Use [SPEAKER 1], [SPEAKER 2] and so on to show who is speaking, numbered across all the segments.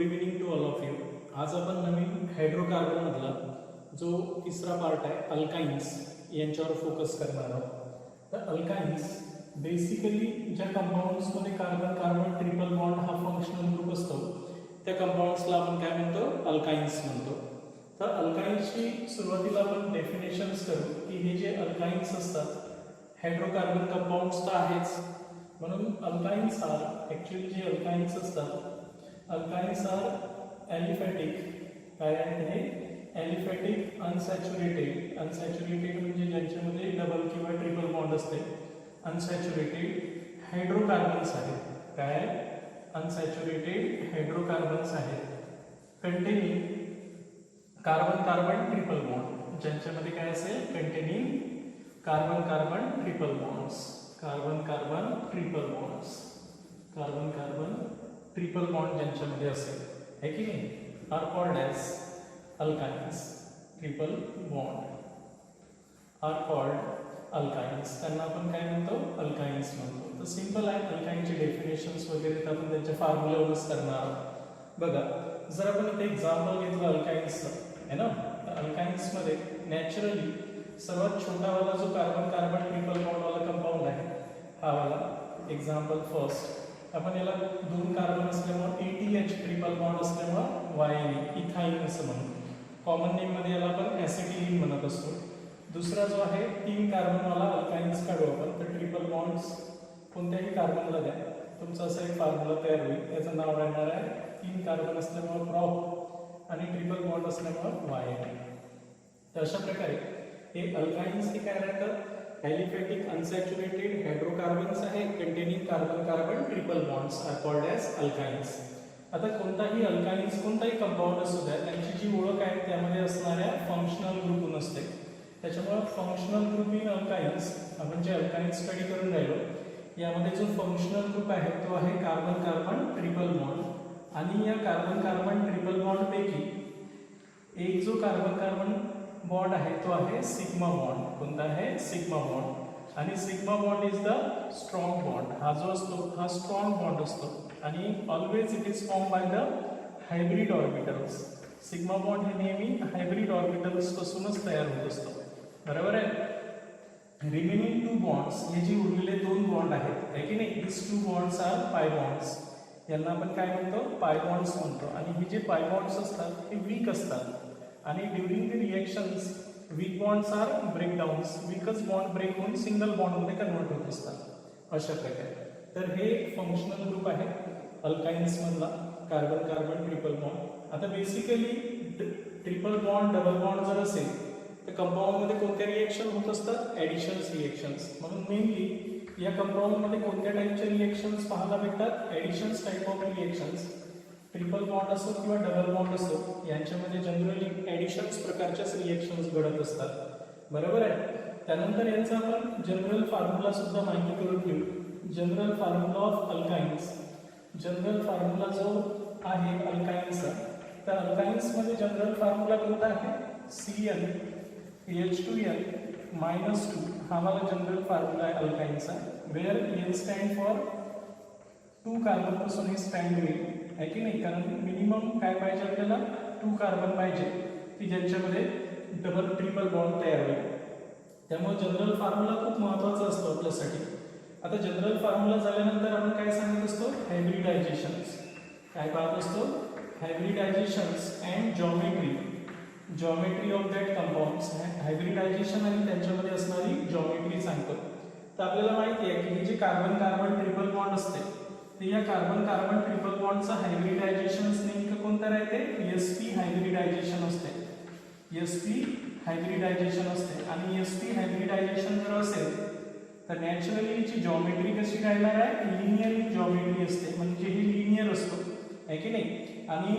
[SPEAKER 1] Good evening to all of you. आज आपण नवीन hydrocarbon मधला जो तिसरा पार्ट आहे अल्काइन्स यांच्यावर फोकस करणार आहोत. तर अल्काइन्स बेसिकली ज्या कंपाऊंड्समध्ये कार्बन कार्बन ट्रिपल बॉन्ड हा फंक्शनल ग्रुप असतो त्या कंपाऊंड्सला आपण काय म्हणतो, अल्काइन्स म्हणतो. तर अल्काइन्सची सुरुवातीला आपण डेफिनेशन्स करू की हे जे अल्काइन्स असतात हायड्रोकार्बन कंपाऊंड्स तर आहेच, म्हणून अल्काइन्स आर ॲक्च्युअली जे अल्काइन्स असतात अल्काइन्स आर ॲलिफॅटिक. काय आहे हे? Aliphatic unsaturated. अनसॅच्युरेटेड म्हणजे ज्यांच्यामध्ये डबल किंवा ट्रिपल बॉन्ड असते. अनसॅच्युरेटेड हायड्रोकार्बन्स आहेत. काय? अनसॅच्युरेटेड हायड्रोकार्बन्स आहेत containing carbon carbon triple bond. ज्यांच्यामध्ये काय असेल? Containing carbon carbon triple bonds. Carbon carbon triple bonds. Carbon carbon triple bond ज्यांच्यामध्ये असेल है की नाही, are called as alkynes. Triple bond are called alkynes. त्यांना आपण काय म्हणतो? अल्काइन्स म्हणतो. तर सिंपल आहे. अल्काइनचे डेफिनेशन्स वगैरे तर आपण त्यांच्या फॉर्म्युलावरच करणार आहोत. बघा, जर आपण इथे एक्झाम्पल घेतलं अल्काइन्सचं आहे ना, तर अल्काइन्समध्ये नॅचरली सर्वात छोटावाला जो कार्बन कार्बन ट्रिपल बॉन्डवाला कंपाऊंड आहे हा वाला. एक्झाम्पल फर्स्ट, आपण याला दोन कार्बन असल्यामुळे ATH ट्रिपल बॉन्ड असल्यामुळे YN इथाईन असं म्हणू. कॉमन नेममध्ये याला आपण ॲसिटिलीन म्हणत असतो. दुसरा जो आहे तीन कार्बनवाला अल्काइन्स काढू आपण. तर ट्रिपल बॉन्ड्स कोणत्याही कार्बनला द्या, तुमचा असा एक फॉर्म्युला तयार होईल. याचं नाव राहणार आहे तीन कार्बन असल्यामुळे प्रॉप आणि ट्रिपल बॉन्ड असल्यामुळे YN. तर अशा प्रकारे हे अल्काइन्स हे काय राहतात? ॲलिफॅटिक अनसॅच्युरेटेड हायड्रोकार्बन्स आहे containing carbon carbon triple bonds are called as alkynes. आता कोणताही अल्काइन्स कोणताही कंपाऊंड असू द्या, त्यांची जी ओळख आहे त्यामध्ये असणाऱ्या फंक्शनल ग्रुपून असते. त्याच्यामुळे फंक्शनल ग्रुप इन अल्काइन्स, आपण जे अल्काइन्स स्टडी करून राहिलो यामध्ये जो फंक्शनल ग्रुप आहे तो आहे कार्बन कार्बन ट्रिपल बॉन्ड. आणि या कार्बन कार्बन ट्रिपल बॉन्डपैकी एक जो कार्बन कार्बन बॉन्ड आहे तो आहे सिग्मा बॉन्ड. कोणता आहे? Sigma bond. आणि sigma bond is the strong bond. हा जो असतो हा स्ट्रॉंग बॉन्ड असतो आणि always it is form by the hybrid orbitals. Sigma bond हे नेहमी हायब्रिड ऑर्बिटल्स पासूनच तयार होत असतो. बरोबर आहे. रिमेनिंग टू बॉन्ड्स, हे जे उरलेले दोन बॉन्ड आहेत है की नाही, दिस टू बॉन्ड्स आर पाय बॉन्ड्स. यांना आपण काय म्हणतो? पाय बॉन्ड्स म्हणतो. आणि हे जे पाय बॉन्ड्स असतात हे वीक असतात आणि during the reactions weak bonds are breakdowns. वीकच बॉन्ड ब्रेक होऊन सिंगल बॉन्डमध्ये कन्वर्ट होत असतात अशा प्रकारे. तर हे फंक्शनल ग्रुप आहे अल्काइन्समधला कार्बन कार्बन ट्रिपल बॉन्ड. आता basically triple bond double bond जर असेल तर कंपाऊंडमध्ये कोणत्या रिएक्शन होत असतात? Additions reactions. म्हणून मेनली या कंपाऊंडमध्ये कोणत्या टाईपचे रिएक्शन्स पाहायला भेटतात? Additions type of reactions. Triple bond असो किंवा डबल बॉन्ड असो यांच्यामध्ये जनरली ॲडिशन्स प्रकारच्याच रिएक्शन्स घडत असतात. बरोबर आहे. त्यानंतर यांचा आपण जनरल फॉर्म्युला सुद्धा माहिती करून घेऊ. General formula of alkynes. General formula जो आहे अल्काइन्सचा, तर अल्काइन्समध्ये जनरल फॉर्म्युला कोणता आहे? CnH2n-2 हा वाला जनरल फॉर्म्युला आहे अल्काइन्सचा. Where N stand for two carbon पासून हे स्टँड होईल आहे की नाही, कारण मिनिमम काय पाहिजे आपल्याला? टू कार्बन पाहिजे की ज्यांच्यामध्ये डबल ट्रिपल बॉन्ड तयार होईल. त्यामुळे जनरल फॉर्म्युला खूप महत्त्वाचा असतो आपल्यासाठी. आता जनरल फॉर्म्युला झाल्यानंतर आपण काय सांगत असतो? हायब्रिडायझेशन्स. काय पाहत असतो? Hybridisations and geometry of that compounds. Hybridisation आणि त्यांच्यामध्ये असणारी जॉमेट्री सांगतो. तर आपल्याला माहिती आहे की हे जे कार्बन कार्बन ट्रिपल बॉन्ड असते तर या कार्बन कार्बन ट्रिपल बॉन्डचा हायब्रिडायझेशन नेमकं कोणतं राहते? sp हायब्रिडायझेशन असते. sp हायब्रिडायझेशन असते. आणि sp हायब्रिडायझेशन जर असेल तर नॅचरली याची जॉमेट्री कशी राहणार आहे? लिनियर जॉमेट्री असते. म्हणजे हे लिनियर असतो आहे की नाही, आणि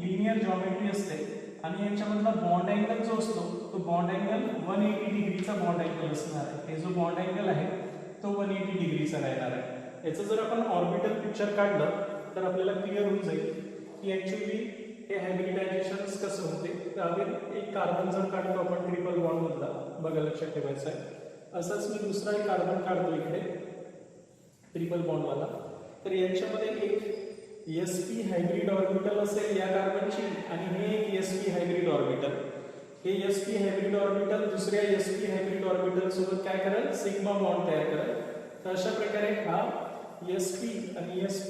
[SPEAKER 1] लिनियर जॉमेट्री असते. आणि यांच्यामधला बॉन्ड अँगल जो असतो तो बॉन्ड अँगल 180 डिग्रीचा बॉन्ड अँगल असणार आहे. हे जो बॉन्ड अँगल आहे तो 180 डिग्रीचा राहणार आहे. याचं जर आपण ऑर्बिटल पिक्चर काढलं तर आपल्याला क्लिअर होऊन जाईल की ॲक्च्युली हे हायब्रिडायझेशन्स कसं होते. तर आपण एक कार्बन जर काढतो आपण ट्रिपल बॉन्डमधला, बघा लक्षात ठेवायचं आहे. असंच मी दुसरा एक कार्बन काढतो इकडे ट्रिपल बॉन्डवाला. तर यांच्यामध्ये एक sp हायब्रिड ऑर्बिटल असेल या कार्बनची आणि हे एक sp हायब्रिड ऑर्बिटल, हे sp हायब्रिड ऑर्बिटल दुसऱ्या sp हायब्रिड ऑर्बिटल सोबत काय करेल, सिग्मा बॉन्ड तयार करेल. तर अशा प्रकारे हा sp आणि sp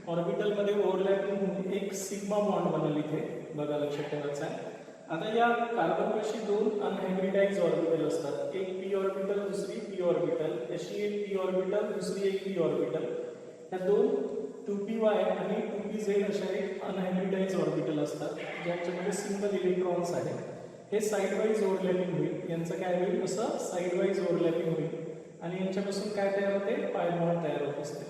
[SPEAKER 1] ऑर्बिटल मध्ये ओव्हरलॅपिंग होऊन एक सिग्मा बॉन्ड बनेल इथे, बघा लक्षात ठेवायचं आहे. आता या कार्बन पाशी दोन अनहायब्रिडाइज ऑर्बिटल असतात, एक p ऑर्बिटल दुसरी p ऑर्बिटल, अशी एक p ऑर्बिटल दुसरी एक p ऑर्बिटल. या दोन 2py आणि 2pz अशा एक अनहायब्रिडाइज ऑर्बिटल असतात ज्यांच्यामध्ये सिंगल इलेक्ट्रॉन्स आहेत. हे साइड वाईज ओव्हरलॅपिंग होईल, यांचं काय होईल, असं साइड वाईज ओव्हरलॅपिंग होईल आणि यांच्यापासून काय तयार होते, पाय बॉन्ड तयार होत असते.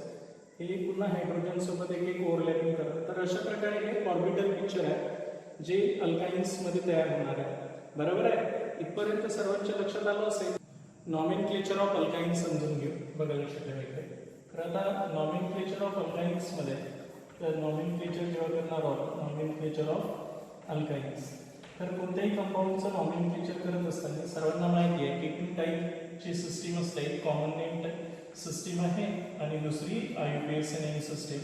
[SPEAKER 1] हे पुन्हा हायड्रोजन सोबत एक एक ओव्हरलॅपिंग करतात. तर अशा प्रकारे हे ऑर्बिटल पिक्चर आहे जे अल्काइन्स मध्ये तयार होणार आहे. बरोबर आहे, इथपर्यंत सर्वांच्या लक्षात आलं असेल. नॉमेनक्लेचर ऑफ अल्काइन्स समजून घेऊ, बघा लक्षात ठेवायचं. तर आता नॉमेनक्लेचर ऑफ अल्काइन्स मध्ये तर नॉमेनक्लेचर जेव्हा करणार आहोत, नॉमेनक्लेचर ऑफ अल्काइन्स, तर कोणत्याही कंपाऊंडचं नॉमेनक्लेचर करत असताना सर्वांना माहिती आहे की 2 टाईपची सिस्टीम असते, कॉमन नेम सिस्टीम आहे आणि दुसरी IUPAC नेम सिस्टीम.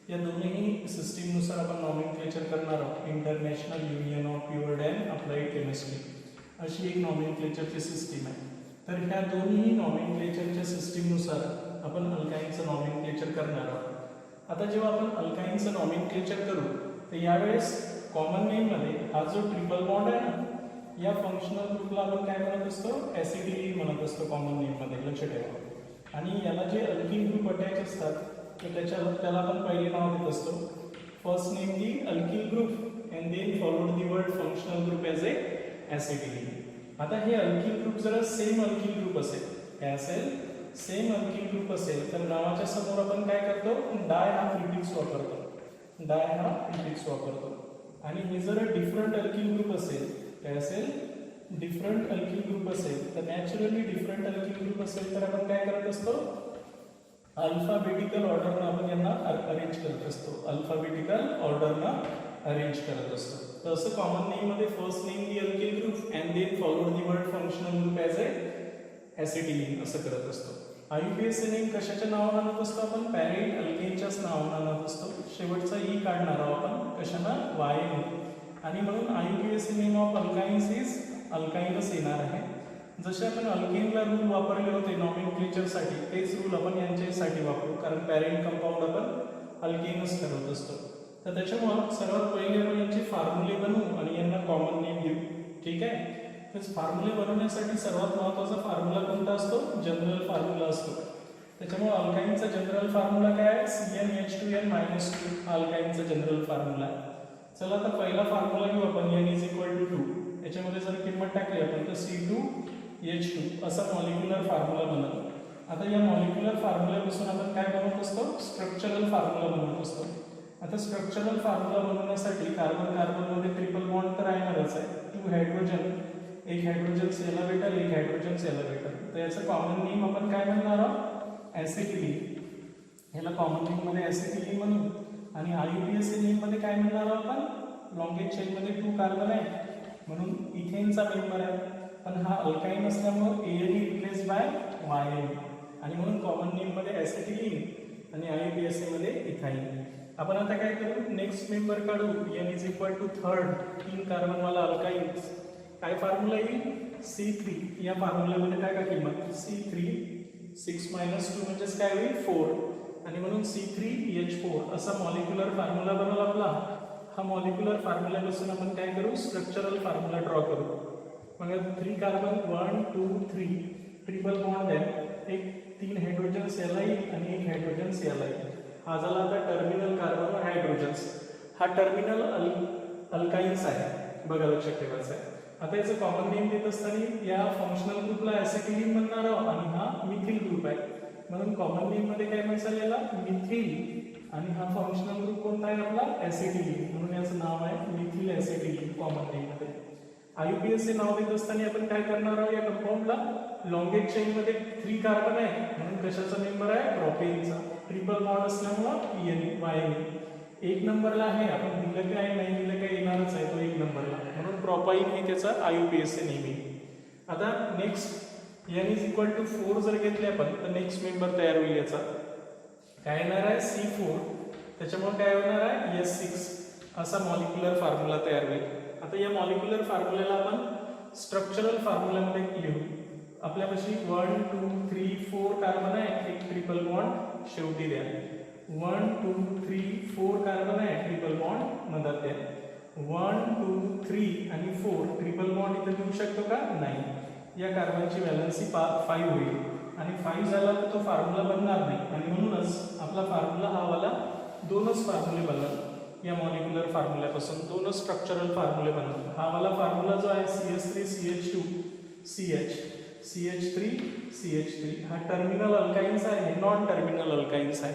[SPEAKER 1] या दोन्ही सिस्टीमनुसार आपण नॉमेनक्लेचर करणार आहोत. International Union of Pure and Applied Chemistry अशी एक नॉमेनक्लेचरची सिस्टीम आहे. तर ह्या दोन्ही नॉमेनक्लेचरच्या सिस्टीमनुसार आपण अल्काइनचं नॉमेनक्लेचर करणार आहोत. आता जेव्हा आपण अल्काइनचं नॉमेनक्लेचर करू तर यावेळेस कॉमन नेम मध्ये हा जो ट्रिपल बॉन्ड आहे ना, या फंक्शनल ग्रुपला आपण काय म्हणत असतो, ऍसिडिटी म्हणत असतो कॉमन नेम मध्ये, लक्षात ठेवा. आणि याला जे अल्किल ग्रुप अटॅच असतात तर त्याला आपण पहिले नाव देत असतो. First name the alkyl group and then followed the word functional group as a acidity. आता हे अल्किल ग्रुप जर सेम अल्किल ग्रुप असेल, काय असेल, सेम अल्किल ग्रुप असेल तर नावाच्या समोर आपण काय करतो, डाय हा प्रिफिक्स वापरतो, डाय हा प्रिफिक्स वापरतो. आणि हे जर डिफरंट अल्किल ग्रुप असेल, काय असेल, डिफरंट अल्किल ग्रुप असेल तर नॅचरली डिफरंट अल्किल ग्रुप असेल तर आपण काय करत असतो, अल्फाबेटिकल ऑर्डरनं आपण यांना अरेंज करत असतो, अल्फाबेटिकल ऑर्डरनं अरेंज करत असतो. तर असं कॉमन नेम मध्ये first name the alkyl group and then followed the word functional group as a acetylene असं करत असतो. IUPAC नेम कशाच्या नावानं आणत असतो आपण, पॅरेंट अल्केनच्याच नावानं आणत असतो. शेवटचा ई काढणार आहोत आपण कशानं, YN. आणि म्हणून IUPAC name of alkynes is अल्काइनच येणार आहे. जसे आपण अल्केनला रूल वापरले होते नॉमेनक्लेचरसाठी, तेच रूल आपण यांच्यासाठी वापरू, कारण पॅरेंट कंपाऊंड आपण अल्केनच ठरवत असतो. तर त्याच्यामुळं सर्वात पहिले आपण यांचे फॉर्म्युले बनवू आणि यांना कॉमन नेम देऊ, ठीक आहे. तर फॉर्म्युले बनवण्यासाठी सर्वात महत्त्वाचा फॉर्म्युला कोणता असतो, जनरल फॉर्म्युला असतो. त्याच्यामुळे अल्काइनचा जनरल फॉर्म्युला काय आहे, CnH2n -2 हा अल्काइनचा जनरल फॉर्म्युला आहे. चला आता पहिला फॉर्म्युला घेऊ आपण, n = 2. याच्यामध्ये जर किंमत टाकली आपण तर C2H2 असा मॉलिक्युलर फॉर्म्युला बनतो. आता या मॉलिक्युलर फॉर्म्युल्यापासून आपण काय बनवत असतो, स्ट्रक्चरल फॉर्म्युला बनवत असतो. आता स्ट्रक्चरल फॉर्म्युला बनवण्यासाठी कार्बन कार्बनमध्ये ट्रिपल बॉन्ड तर येणारच आहे, 2 हायड्रोजन, एक हायड्रोजन याला भेटेल, एक हायड्रोजन याला भेटेल. तर याचं कॉमन नेम आपण काय म्हणणार आहोत, ऍसिटिलीन. ह्याला कॉमन नेम मध्ये ऍसिटिलीन म्हणू. आणि IUPAC नेम मध्ये काय म्हणणार आहोत आपण, लॉंगेज चेन मध्ये 2 कार्बन आहे म्हणून इथेनचा मेंबर आहे, पण हा अल्काइन असल्यामुळे AN रिप्लेस बाय YN आणि म्हणून कॉमन नेम मध्ये ऍसिटिलीन आणि IUPAC मध्ये इथाइन. आपण आता काय करू, नेक्स्ट मेंबर काढू, n = 3rd, 3 कार्बन वाला अल्काइन. काय फॉर्म्युला येईल, C3. या फॉर्म्युल्यामध्ये काय काय किंमत, C3 6 - 2 म्हणजेच काय होईल 4 आणि म्हणून C3H4 असा मॉलिक्युलर फॉर्म्युला बनवला आपला. हा मॉलिक्युलर फॉर्म्युल्यापासून आपण काय करू, स्ट्रक्चरल फॉर्म्युला ड्रॉ करू. मग 3 कार्बन 1 2 3 ट्रिपल बॉन्ड आहे, एक 3 हायड्रोजन्स याला येईल आणि एक हायड्रोजन्स याला येईल. हा झाला आता टर्मिनल कार्बन हायड्रोजन्स. हा टर्मिनल अल्काइन्स आहे, बघा लक्षात ठेवायचं आहे. आता याचं कॉमन नेम देत असताना या फंक्शनल ग्रुपला ऍसिटिलीन म्हणणार आहोत आणि हा मिथिल ग्रुप आहे म्हणून कॉमन नेम मध्ये काय म्हणतात याला, मिथिल. आणि हा फंक्शनल ग्रुप कोणता आहे आपला, ऍसिटिलीन, म्हणून याचं नाव आहे मिथिल ऍसिटिलीन कॉमन नेम मध्ये. IUPAC नाव देत असताना आपण काय करणार आहोत, या कंपाऊंडला लॉंगेज चेन मध्ये 3 कार्बन आहे म्हणून कशाचा मेंबर आहे, प्रोपेनचा. ट्रिपल बॉन्ड असल्यामुळे YN. 1 नंबरला आहे, आपण दिलं काय नाही दिलं काय येणारच आहे तो 1 नंबरला, म्हणून प्रोपाइन हे त्याचा IUPAC नेहमी. आता नेक्स्ट n = 4 जर घेतले आपण तर नेक्स्ट मेंबर तयार होईल याचा, काय येणार आहे, C4. त्याच्यामुळे काय होणार आहे S6 असा मॉलिक्युलर फॉर्म्युला तयार होईल. आता या मॉलिक्युलर फॉर्म्युल्याला आपण स्ट्रक्चरल फॉर्म्युल्यामध्ये लिहू. आपल्यापाशी 1 2 3 4 कार्बन आहे, एक ट्रिपल बॉन्ड शेवटी द्या. 1 2 3 4 कार्बन आहे, ट्रिपल बॉन्ड मधात द्या. 1 2 3 आणि 4 ट्रिपल बॉन्ड इथे देऊ शकतो का? नाही. या कार्बनची व्हॅलेन्सी 5 होईल आणि 5 झाला तर तो फॉर्म्युला बनणार नाही आणि म्हणूनच आपला फॉर्म्युला हा वाला दोनच फॉर्म्युले बनतात. या मॉलिक्युलर फॉर्म्युल्यापासून दोनच स्ट्रक्चरल फॉर्म्युले बनतात. हा वाला फॉर्म्युला जो आहे CH3 CH2 CH CH3 CH3 हा टर्मिनल अल्काइन्स आहे, नॉन टर्मिनल अल्काइन्स आहे.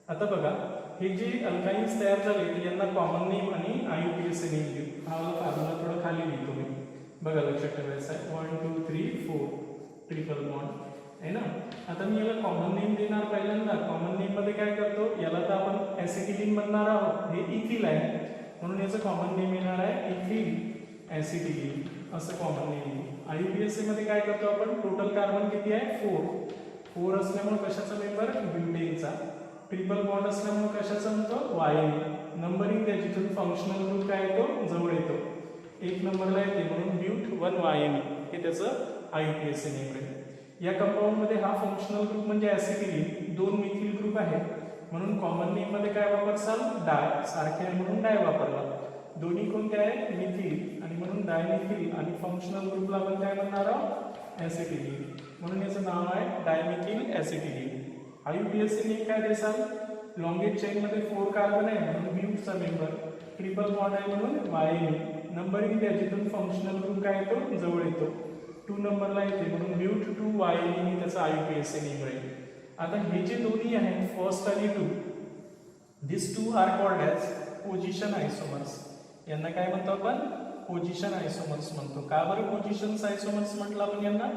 [SPEAKER 1] आता बघा हे जे अल्काइन्स तयार झाले यांना कॉमन नेम आणि IUPAC नेम देऊ. हा वाला फॉर्म्युला थोडा खाली लिहितो मी. बघा लक्षात ठेवायचं आहे. 1 2 3 4 ट्रिपल बॉन्ड आहे ना. आता मी याला कॉमन नेम देणार. पहिल्यांदा कॉमन नेम मध्ये काय करतो, याला तर आपण ऍसिटिलीन म्हणणार आहोत. हे इथिल आहे म्हणून याचं कॉमन नेम येणार आहे इथिल ऍसिटिलीन असं कॉमन नेम येईल. IUPAC मध्ये काय करतो आपण, टोटल कार्बन किती आहे 4 असल्यामुळे कशाचा मेंबर ब्युटेनचा. ट्रिपल बॉन्ड असल्यामुळे कशाचा म्हणतो वायन. नंबरिंग द्या जिथून फंक्शनल ग्रुप काय येतो जवळ येतो. 1 नंबरला येते म्हणून ब्यूट 1 वायन हे त्याचं IUPAC नेम आहे. या कंपाऊंड मध्ये हा फंक्शनल ग्रुप म्हणजे ऍसिटिलीन, 2 मिथिल ग्रुप आहेत म्हणून कॉमन नेम मध्ये काय वापरसाल डाय. सारखे आहे म्हणून डाय वापरला. दोन्ही कोणते आहे मिथिल आणि म्हणून डायमिथिल आणि फंक्शनल ग्रुपला आपण काय म्हणणार आहोत ऍसिटिलीन म्हणून याचं नाव आहे डायमिथिल ऍसिटिलीन. IUPAC नेम काय देसाल, लॉंगेस्ट चेन मध्ये 4 कार्बन आहे म्हणून ब्यूटचा मेंबर. ट्रिपल बॉन्ड आहे म्हणून वायन. नंबरिंग द्या जिथून फंक्शनल ग्रुप काय येतो जवळ येतो. 2 नंबरला येते म्हणून ब्यूट 2 वायन ही त्याचा IUPAC नेम राहील. आता हे जे दोन्ही आहेत फर्स्ट आणि 2 this 2 are called as position isomers. यांना काय म्हणतो आपण पोझिशन आयसोमर्स म्हणतो. का बरं पोझिशन आयसोमर्स म्हटलं आपण यांना,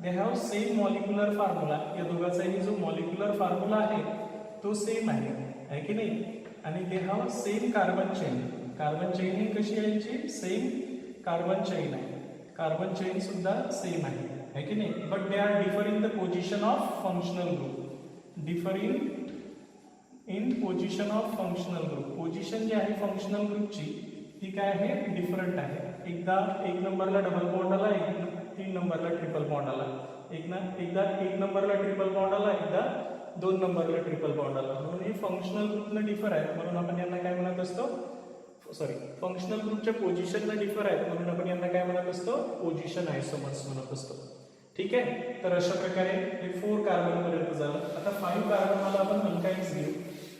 [SPEAKER 1] दे हॅव सेम मॉलिक्युलर फॉर्म्युला. या दोघांचाही जो मॉलिक्युलर फॉर्म्युला आहे तो सेम आहे की नाही. आणि they have same carbon chain. Carbon chain ही कशी आहे यांची सेम कार्बन चेन आहे. कार्बन चेन सुद्धा सेम आहे की नाही. But they are differ in the position of functional group. Differing in position of functional group. Position जी आहे फंक्शनल ग्रुपची ती काय आहे डिफरंट आहे. एकदा 1 नंबरला डबल बॉन्ड आला, 3 नंबरला ट्रिपल बॉन्ड आला. एकदा 1 नंबरला ट्रिपल बॉन्ड आला, एकदा 2 नंबरला ट्रिपल बॉन्ड आला. म्हणून हे फंक्शनल ग्रुपनं डिफर आहे म्हणून आपण यांना काय म्हणत असतो फंक्शनल ग्रुपच्या पोझिशनला डिफर आहेत म्हणून आपण यांना काय म्हणत असतो पोझिशन आयसोमर्स म्हणत असतो. ठीक आहे. तर अशा प्रकारे हे 4 कार्बन पर्यंत झालं. आता 5 कार्बनला आपण अल्काइन्स घेऊ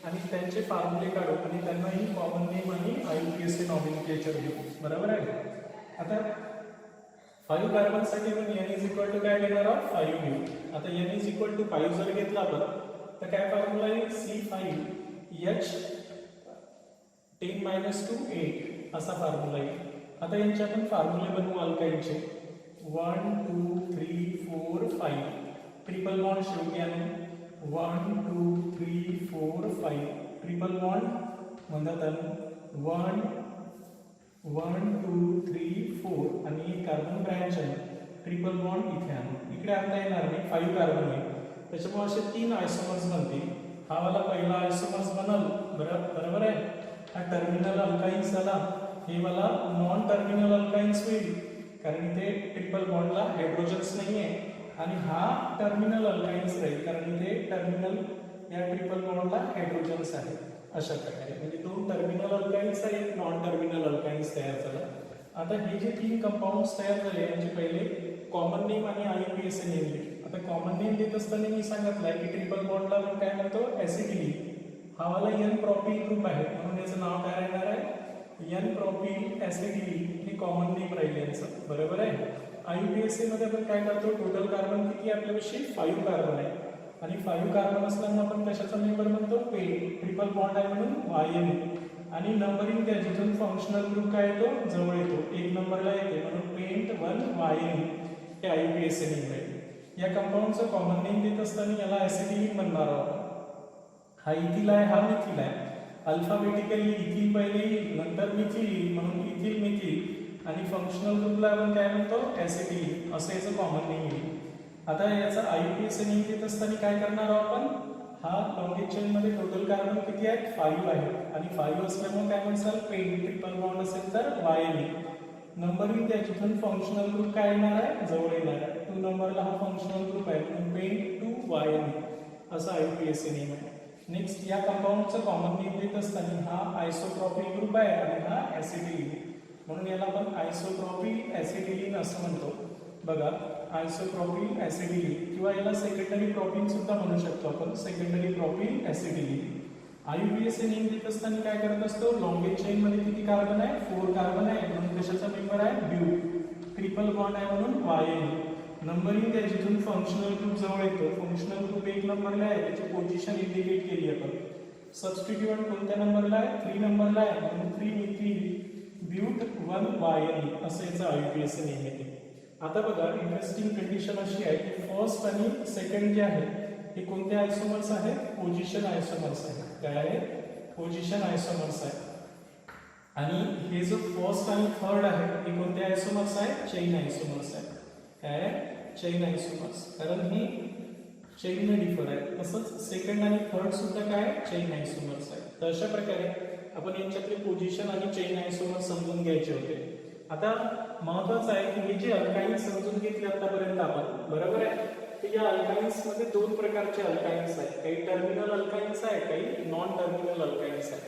[SPEAKER 1] आणि त्यांचे फॉर्म्युले काढू आणि त्यांनाही कॉमन नेम आणि IUPAC नॉमेनक्लेचर घेऊ. बरोबर आहे. आता 5 कार्बनसाठी आपण n इज इक्वल टू काय घेणार आहोत 5 घेऊ. आता n इज इक्वल टू 5 जर घेतला आपण तर काय फॉर्म्युला येईल C5H 10 - 2 8 असा फॉर्म्युला येईल. आता यांचे आपण फॉर्म्युले बनवू अल्काइनचे. 1 2 3 4 5 ट्रिपल बॉन्ड शेवटी आणू. 1 2 3 4 5 ट्रिपल बॉन्ड मधात आणू. 1 2 3 4 आणि कार्बन ब्रँच आहे ट्रिपल बॉन्ड इथे आणू. इकडे आणता येणार नाही 5 कार्बन आहे त्याच्यामुळे असे 3 आयसोमर्स बनतील. हा वाला पहिला आयसोमर्स बनल बरोबर आहे. हा टर्मिनल अल्काइन्स झाला. हे वाला नॉन टर्मिनल अल्काइन्स होईल कारण इथे ट्रिपल बॉन्डला हायड्रोजन्स नाही आहे. आणि हा टर्मिनल अल्काइन्स राहील कारण इथे टर्मिनल या ट्रिपल बॉन्डला हायड्रोजन्स आहे. अशा प्रकारे म्हणजे 2 टर्मिनल अल्काइन्स आहेत, नॉन टर्मिनल अल्काइन्स तयार झाला. आता हे जे 3 कंपाऊंड्स तयार झाले यांचे पहिले कॉमन नेम आणि IUPAC नेम दिले. आता कॉमन नेम देत असताना मी सांगितलंय की ट्रिपल बॉन्डला आपण काय म्हणतो ऍसिटिलीन. हा वाला N प्रोपिल ग्रुप आहे म्हणून याचं नाव काय राहणार आहे N प्रोपिल ऍसिटिलीन हे कॉमन नेम राहील यांचं. बरोबर आहे. IUPAC मध्ये आपण काय करतो टोटल कार्बन किती आहे आपल्यापाशी 5 कार्बन आहे आणि 5 कार्बन असल्यामुळे आपण कशाचा मेंबर म्हणतो पेंट. ट्रिपल बॉन्ड आहे म्हणून YN आणि नंबरिंग द्या जिथून फंक्शनल ग्रुप काय येतो जवळ येतो. 1 नंबरला येते म्हणून पेंट 1 YN हे IUPAC नेम आहे. या कंपाऊंडचं कॉमन नेम देत असताना याला ऍसिटिलीन म्हणणार आहोत. हा इथिल आहे, हा मिथिल आहे. अल्फाबेटिकली इथिल पहिले येईल नंतर मिथिल येईल म्हणून इथिल मिथिल आणि फंक्शनल ग्रुपला आपण काय म्हणतो ऍसिटिलीन असं याचं कॉमन नेम येईल. आता याचा IUPAC नेम देत असताना काय करणार आहोत आपण हा लॉन्गेज चेन मध्ये टोटल कार्बन किती आहेत 5 आहेत आणि 5 असल्यामुळे काय म्हणसाल पेंट ट्रिपल बॉन्ड असेल तर YN नंबरिंग त्याच्यातून फंक्शनल ग्रुप काय येणार आहे जवळ येणार आहे 2 नंबरला हा फंक्शनल ग्रुप आहे म्हणून पेंट टू YN असा IUPAC नेम आहे. नेक्स्ट या कंपाऊंडचं कॉमन नेम देत असताना हा आयसोप्रोपिल ग्रुप आहे आणि हा ऍसिटिलीन म्हणून याला आपण आयसोप्रोपिल ऍसिटिलीन असं म्हणतो. बघा आयसोप्रोपिल ऍसिटिलीन किंवा याला सेकंडरी प्रोपिन सुद्धा म्हणू शकतो आपण secondary propyl acetylene. IUPAC name देत असताना काय करत असतो लॉन्गेज चेन मध्ये किती कार्बन आहे 4 कार्बन आहे म्हणून कशाचा मेंबर आहे ब्यू ट्रिपल बॉन्ड आहे म्हणून YN नंबरिंग त्याच्यातून फंक्शनल ग्रुप जवळ येतो फंक्शनल ग्रुप 1 नंबरला आहे त्याची पोझिशन इंडिकेट केली आपण. सबस्टिट्यूएंट कोणत्या नंबरला आहे 3 नंबरला आहे म्हणून 3 मिथिल ब्यूट 1 YN असं याचा IUPAC नेम येते. आता बघा इंटरेस्टिंग कंडिशन अशी आहे की फर्स्ट आणि सेकंड जे आहे हे कोणते आयसोमर्स आहेत पोझिशन आयसोमर्स आहे. काय आहे पोझिशन आयसोमर्स आहे आणि हे जो फर्स्ट आणि थर्ड आहे हे कोणते आयसोमर्स आहे चेन आयसोमर्स आहे. काय आहे चेन आयसोमर्स कारण ही चेन ने डिफर आहे. तसंच सेकंड आणि थर्ड सुद्धा काय चेन आयसोमर्स आहे. तर अशा प्रकारे आपण यांच्यातले पोझिशन आणि चेन आयसोमर्स समजून घ्यायचे होते. आता महत्वाचं आहे की हे जे अल्काइन्स समजून घेतले आतापर्यंत आपण बरोबर आहे की या अल्काइन्स मध्ये 2 प्रकारचे अल्काइन्स आहेत काही टर्मिनल अल्काइन्स आहे काही नॉन टर्मिनल अल्काइन्स आहे.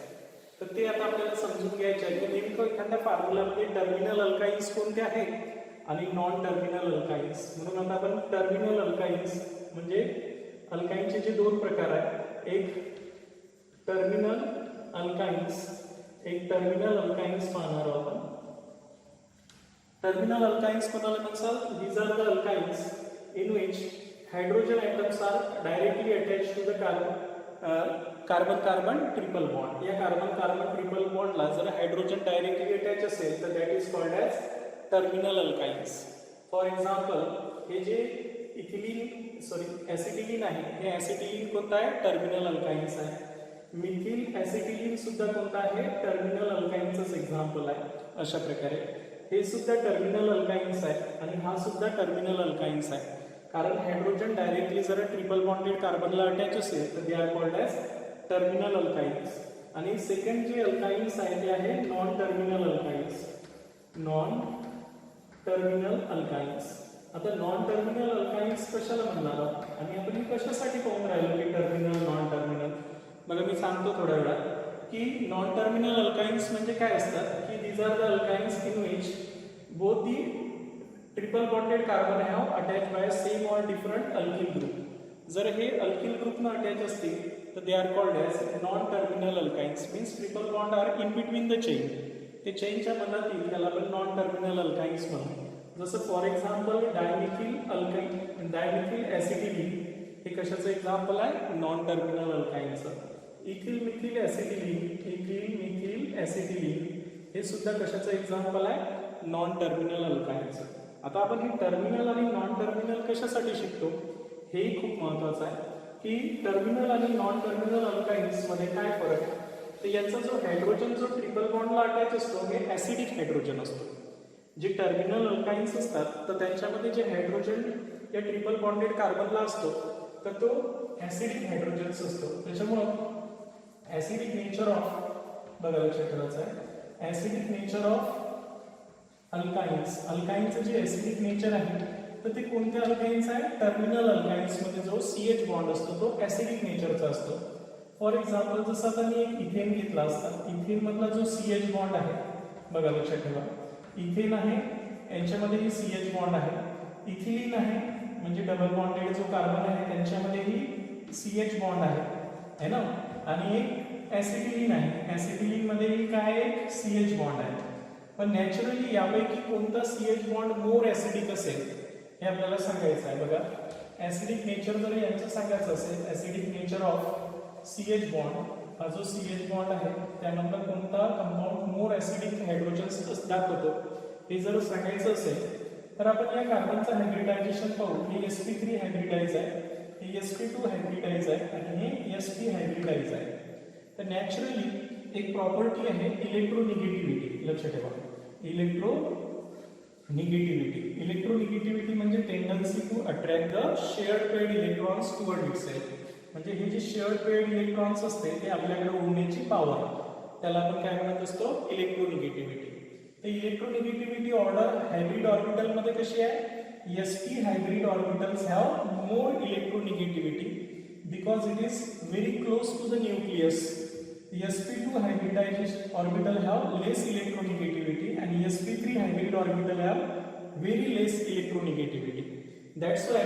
[SPEAKER 1] तर ते आता आपल्याला समजून घ्यायचे आहे की नेमकं एखाद्या फॉर्म्युलामध्ये टर्मिनल अल्काइन्स कोणते आहेत आणि नॉन टर्मिनल अल्काइन्स. म्हणून आता आपण टर्मिनल अल्काइन्स म्हणजे अल्काइनचे जे 2 प्रकार आहेत एक टर्मिनल अल्काइन्स एक टर्मिनल अल्काइन्स पाहणार आहोत आपण. टर्मिनल अल्काइन्स कोणाला म्हणतात these are the alkynes in which hydrogen atoms are directly attached to the carbon triple bond. या कार्बन ट्रिपल बॉन्डला जर हायड्रोजन डायरेक्टली अटॅच असेल तर that is called as terminal alkynes. For example हे जे acetylene आहे हे ऍसिटिलीन कोणता आहे टर्मिनल अल्काइन्स आहे. मिथिल ऍसिटिलीन सुद्धा कोणता आहे टर्मिनल अल्काइन्सच एक्झाम्पल आहे. अशा प्रकारे हे सुद्धा टर्मिनल अल्काइन्स आहे आणि हा सुद्धा टर्मिनल अल्काइन्स आहे कारण हायड्रोजन डायरेक्टली जर ट्रिपल बॉन्डेड कार्बनला अटॅच असेल तर they are called as terminal alkynes. आणि सेकंड जे अल्काइन्स आहे ते आहे non terminal alkynes. Non terminal alkynes. आता नॉन टर्मिनल अल्काइन्स कशाला म्हणणार आहोत आणि आपण हे कशासाठी पाहून राहिलो की टर्मिनल नॉन टर्मिनल. बघा मी सांगतो थोड्या वेळात की नॉन टर्मिनल अल्काइन्स म्हणजे काय असतात की these are the alkynes in which both the triple bonded carbon have attached by same or different alkyl group. जर हे alkyl group ना अटॅच असतील तर they are called as non terminal alkynes means triple bond are in between the chain. ते चेनच्या मधात येईल त्याला आपण नॉन टर्मिनल अल्काइन्स म्हणू. जसं फॉर एक्झाम्पल डायमिथिल ऍसिटिलीन हे कशाचं एक्झाम्पल आहे non terminal अल्काइन्सचं. Ethyl methyl acetylene हे सुद्धा कशाचं एक्झाम्पल आहे नॉन टर्मिनल अल्काइन्सचं. आता आपण हे टर्मिनल आणि नॉन टर्मिनल कशासाठी शिकतो हेही खूप महत्वाचं आहे की टर्मिनल आणि नॉन टर्मिनल अल्काइन्स मध्ये काय फरक आहे. तर यांचा जो हायड्रोजन जो ट्रिपल बॉन्डला अटॅच असतो हे ऍसिडिक हायड्रोजन असतो. जे टर्मिनल अल्काइन्स असतात तर त्यांच्यामध्ये जे हायड्रोजन या ट्रिपल बॉन्डेड कार्बनला असतो तर तो ऍसिडिक हायड्रोजन्स असतो. त्याच्यामुळं ऍसिडिक नेचर ऑफ बघा लक्षात ठेवायचं आहे ऍसिडिक नेचर ऑफ अल्काइन्सचं जे ऍसिडिक नेचर आहे तर ते कोणत्या अल्काइन्स आहे टर्मिनल अल्काइन्स मध्ये जो CH बॉन्ड असतो तो ऍसिडिक नेचरचा असतो. फॉर एक्झाम्पल जसं आता मी एक इथेन घेतला असता इथेन मधला जो CH बॉन्ड आहे बघा लक्षात ठेवा इथेन आहे यांच्यामध्येही CH बॉन्ड आहे. इथिलीन आहे म्हणजे डबल बॉन्डेड जो कार्बन आहे त्यांच्यामध्येही CH बॉन्ड आहे ना. आणि एक ऍसिटिलीन आहे ऍसिटिलीन मध्येही काय एक CH बॉन्ड आहे. पण नॅचरली यापैकी कोणता CH बॉन्ड मोर ऍसिडिक असेल हे आपल्याला सांगायचं आहे. बघा ऍसिडिक नेचर जर यांचं सांगायचं असेल acidic nature of CH bond हा जो CH बॉन्ड आहे त्यामधला कोणता कंपाऊंड मोर ऍसिडिक हायड्रोजन्स दाखवतो हे जर सांगायचं असेल तर आपण या कार्बनचं हायब्रिडायझेशन पाहू. हे sp3 हायब्रिडाइज आहे हे sp2 हायब्रिडाइज आहे आणि हे sp हायब्रिडाइज आहे. तर नॅचरली एक प्रॉपर्टी आहे इलेक्ट्रोनिगेटिव्हिटी. लक्षात ठेवा इलेक्ट्रोनिगेटिव्हिटी म्हणजे tendency to attract the shared pair electrons toward itself. म्हणजे हे जे शेअर्ड पेअर्ड इलेक्ट्रॉन्स असते ते आपल्याकडे ओढण्याची पॉवर, त्याला आपण काय म्हणत असतो, इलेक्ट्रोनिगेटिव्हिटी. तर इलेक्ट्रोनिगेटिव्हिटी ऑर्डर हायब्रिड ऑर्बिटल मध्ये कशी आहे, sp hybrid orbitals have more electronegativity because it is very close to the nucleus. sp2 hybridized orbital have less electronegativity and sp3 hybrid orbital have very less electronegativity. That's why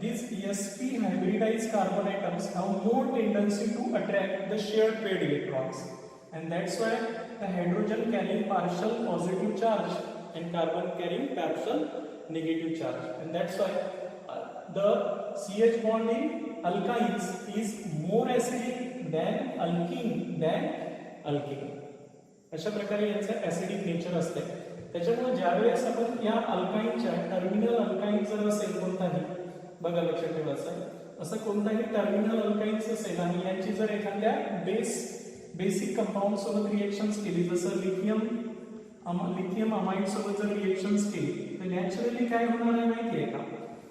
[SPEAKER 1] these sp hybridized carbon atoms have more tendency to attract the shared paired electrons, and that's why the hydrogen carrying partial positive charge and carbon carrying partial negative charge, and that's why the CH bond in alkynes is more acidic than alkene. अशा प्रकारे यांचं acidic nature असते. त्याच्यामुळे ज्यावेळेस आपण या अल्काईनच्या terminal अल्काईन जर असेल कोणताही, बघा लक्षात ठेवायचं, असं कोणताही टर्मिनल अल्काईन्स असेल आणि यांची जर एखाद्या बेसिक कंपाऊंड सोबत रिएक्शन्स केली, जसं लिथियम अमाइड सोबत जर रिएक्शन्स केली तर नॅचरली काय होणार आहे माहिती आहे का,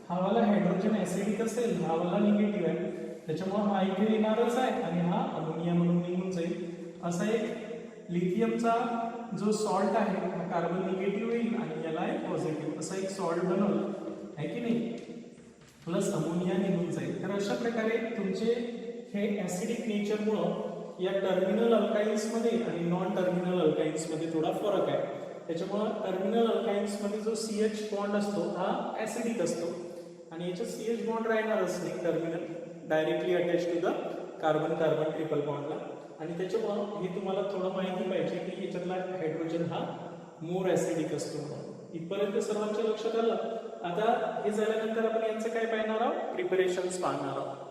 [SPEAKER 1] हा वाला हायड्रोजन ऍसिडिक असेल, हा वाला निगेटिव्ह आहे, त्याच्यामुळे हा इथे येणारच आहे आणि हा अमोनिया म्हणून निघून जाईल. असा एक लिथियमचा जो सॉल्ट आहे हा कार्बन निगेटिव्ह येईल आणि याला आहे पॉझिटिव्ह, असा एक सॉल्ट बनवलं आहे की नाही, प्लस अमोनिया निघून जाईल. तर अशा प्रकारे तुमचे हे ऍसिडिक नेचरमुळं या टर्मिनल अल्काइन्स मध्ये आणि नॉन टर्मिनल अल्काइन्स मध्ये थोडा फरक आहे. त्याच्यामुळे टर्मिनल अल्काइन्स मध्ये जो CH बॉन्ड असतो हा ऍसिडिक असतो आणि याच्यात CH बॉन्ड राहणारच नाही, terminal directly attach to the carbon carbon triple बॉन्डला, आणि त्याच्यामुळे हे तुम्हाला थोडं माहिती पाहिजे की याच्यातला हायड्रोजन हा मोर ऍसिडिक असतो म्हणून. इथपर्यंत सर्वांच्या लक्षात आलं. आता हे झाल्यानंतर आपण यांचं काय पाहणार आहोत, प्रिपरेशन्स पाहणार आहोत.